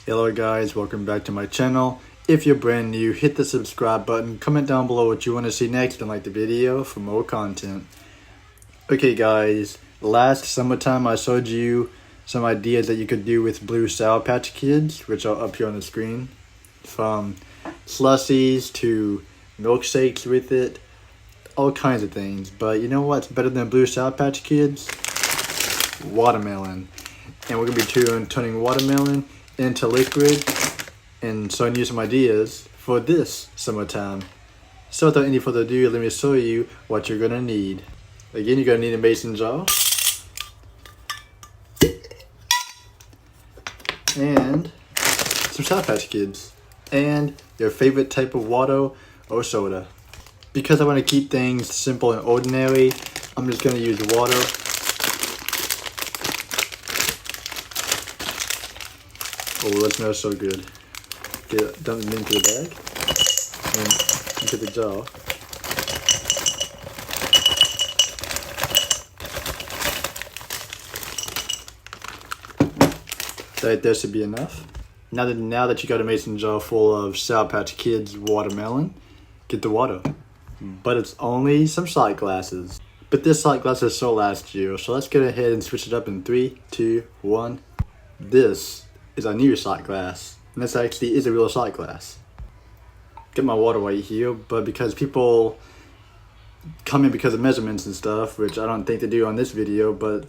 Hello guys, welcome back to my channel. If you're brand new, hit the subscribe button, comment down below what you want to see next, and like the video for more content. Okay guys, last summertime I showed you some ideas that you could do with blue Sour Patch Kids, which are up here on the screen. From slushies to milkshakes with it, all kinds of things. But you know what's better than blue Sour Patch Kids? Watermelon. And we're going to be turning watermelon into liquid and showing you some ideas for this summertime. So without any further ado, let me show you what you're going to need. Again, you're going to need a mason jar and some Sour Patch Kids and your favorite type of water or soda. Because I want to keep things simple and ordinary, I'm just going to use water. Oh, that smells so good. Dump it into the bag and into the jar. That should be enough. Now that you got a mason jar full of Sour Patch Kids watermelon, get the water. But it's only some shot glasses. But this shot glass is so last year, so let's get ahead and switch it up in 3, 2, 1. This is our new shot glass, and this actually is a real shot glass. Get my water right here, but because people come in because of measurements and stuff, which I don't think they do on this video, but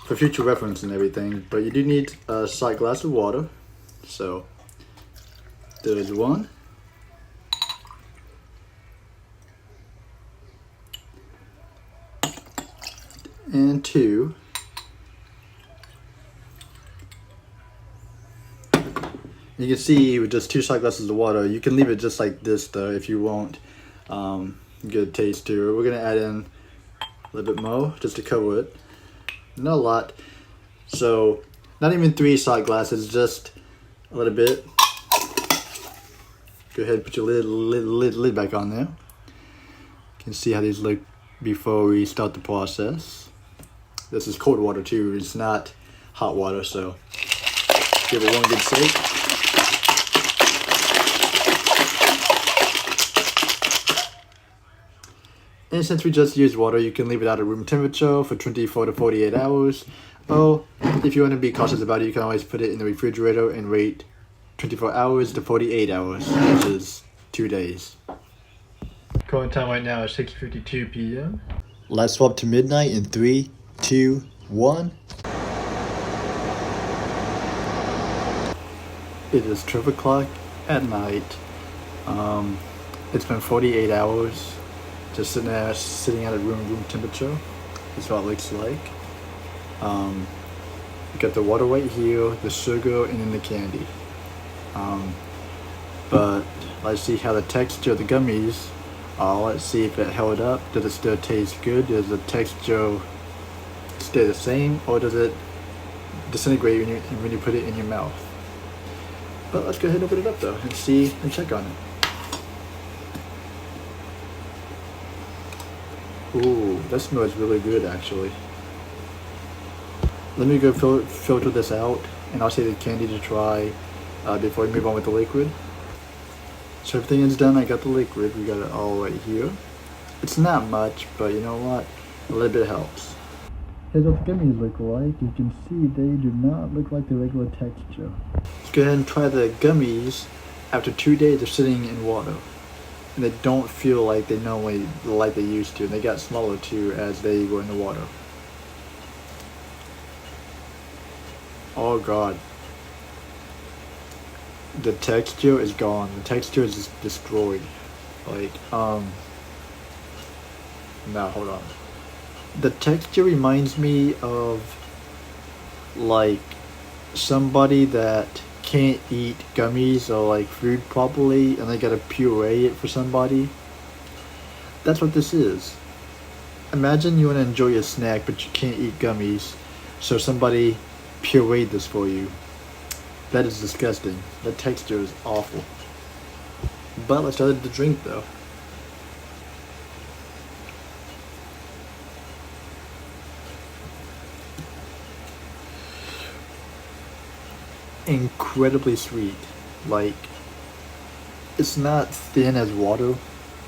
for future reference and everything, but you do need a shot glass of water. So there's one. And two. You can see with just 2 shot glasses of water, you can leave it just like this though if you want good taste to it. We're gonna add in a little bit more just to cover it. Not a lot. So not even 3 shot glasses, just a little bit. Go ahead and put your lid back on there. You can see how these look before we start the process. This is cold water too, it's not hot water, so give it one good shake. And since we just used water, you can leave it out at room temperature for 24 to 48 hours. Or if you want to be cautious about it, you can always put it in the refrigerator and wait 24 hours to 48 hours, which is 2 days. Current time right now is 6:52 p.m. Let's swap to midnight in 3, 2, 1. It is 12 o'clock at night. It's been 48 hours. Just sitting at a room temperature. That's what it looks like. You got the water right here, the sugar, and then the candy. But let's see how the texture of the gummies are. Let's see if it held up. Does it still taste good? Does the texture stay the same, or does it disintegrate when you put it in your mouth? But let's go ahead and open it up though and see and check on it. Ooh, that smells really good actually. Let me go filter this out, and I'll save the candy to try before we move on with the liquid. So everything is done. I got the liquid. We got it all right here. It's not much, but you know what? A little bit helps. Here's what the gummies look like. You can see they do not look like the regular texture. Let's go ahead and try the gummies after 2 days of sitting in water. And they don't feel like they normally like they used to. And they got smaller too as they were in the water. Oh god. The texture is gone. The texture is just destroyed. Like, no, hold on. The texture reminds me of like somebody that can't eat gummies or like food properly and they gotta puree it for somebody. That's what this is. Imagine you want to enjoy a snack but you can't eat gummies, so somebody pureed this for you. That is disgusting. The texture is awful. But let's start the drink though. incredibly sweet. Like, it's not thin as water.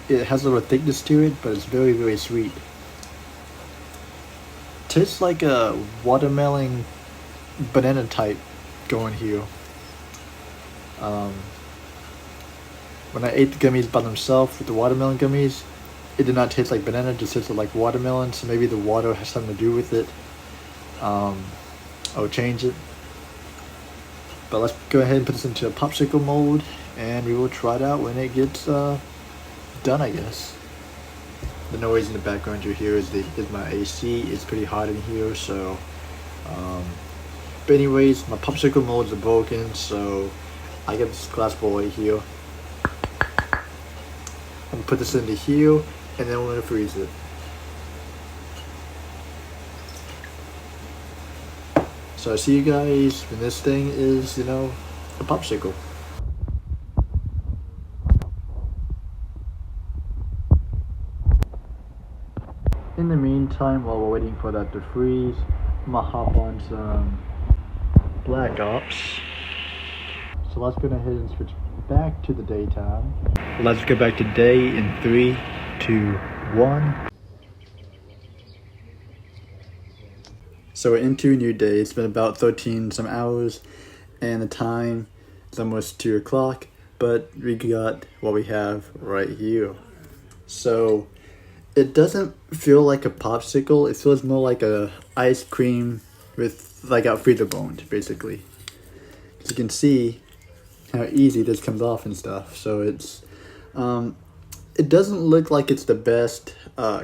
It has a little thickness to it, but it's very, very sweet. Tastes like a watermelon banana type going here. Um, when I ate the gummies by themselves with the watermelon gummies, it did not taste like banana, it just tasted like watermelon, so maybe the water has something to do with it. I'll change it. But let's go ahead and put this into a popsicle mold, and we will try it out when it gets done, I guess. The noise in the background you hear is my AC. It's pretty hot in here, so but anyways, my popsicle molds are broken, so I got this glass bowl right here. I'm gonna put this into here, and then we're gonna freeze it. So I'll see you guys when this thing is, you know, a popsicle. In the meantime, while we're waiting for that to freeze, I'm gonna hop on some Black Ops. So let's go ahead and switch back to the daytime. Let's go back to day in 3, 2, 1. So we're into a new day. It's been about 13 some hours, and the time is almost 2 o'clock, but we got what we have right here. So it doesn't feel like a popsicle. It feels more like a ice cream with like a freezer boned, basically. As you can see how easy this comes off and stuff. So it's it doesn't look like it's the best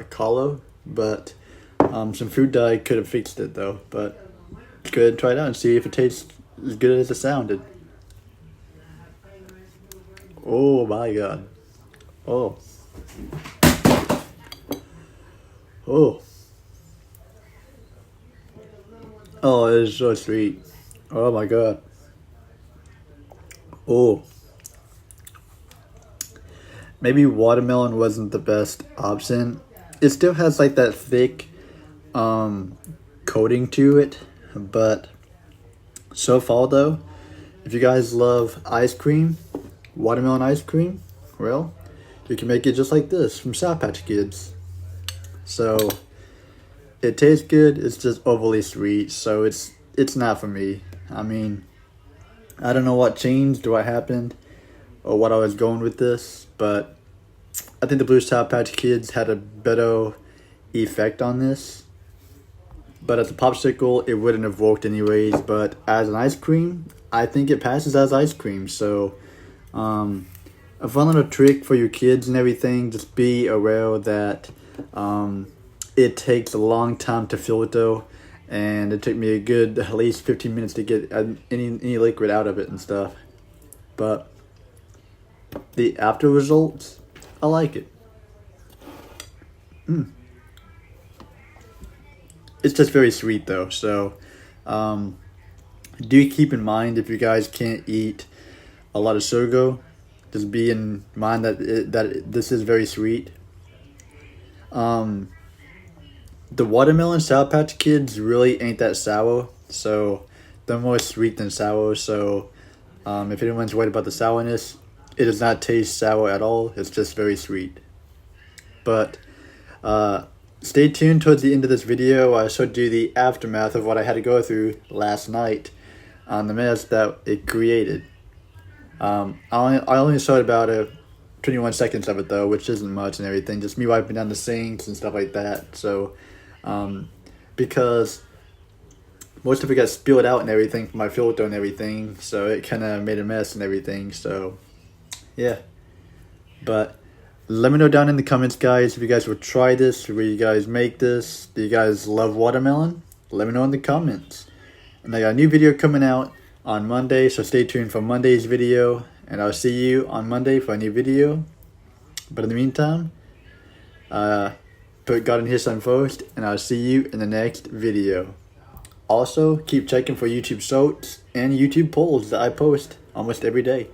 color, but some food dye could have fixed it though. But let's go ahead and try it out and see if it tastes as good as it sounded. Oh my god. Oh. Oh. Oh, it is so sweet. Oh my god. Oh. Maybe watermelon wasn't the best option. It still has like that thick coating to it, but so far though, if you guys love ice cream, watermelon ice cream, well, you can make it just like this from Sour Patch Kids. So it tastes good, it's just overly sweet, so it's not for me. I mean, I don't know what changed or what happened or what I was going with this, but I think the Blue Sour Patch Kids had a better effect on this. But as a popsicle, it wouldn't have worked anyways, but as an ice cream, I think it passes as ice cream. So a fun little trick for your kids and everything, just be aware that it takes a long time to filter, and it took me a good at least 15 minutes to get any liquid out of it and stuff. But the after results, I like it. It's just very sweet though, so do keep in mind if you guys can't eat a lot of sugar, just be in mind that this is very sweet. The watermelon Sour Patch Kids really ain't that sour, so they're more sweet than sour. So if anyone's worried about the sourness, it does not taste sour at all. It's just very sweet. But stay tuned towards the end of this video. I showed you the aftermath of what I had to go through last night on the mess that it created. I only showed about 21 seconds of it though, which isn't much and everything. Just me wiping down the sinks and stuff like that. So because most of it got spilled out and everything from my filter and everything, so it kind of made a mess and everything. So yeah, but let me know down in the comments, guys, if you guys would try this, will you guys make this? Do you guys love watermelon? Let me know in the comments. And I got a new video coming out on Monday, so stay tuned for Monday's video, and I'll see you on Monday for a new video. But in the meantime, put God and His Son first, and I'll see you in the next video. Also, keep checking for YouTube shorts and YouTube polls that I post almost every day.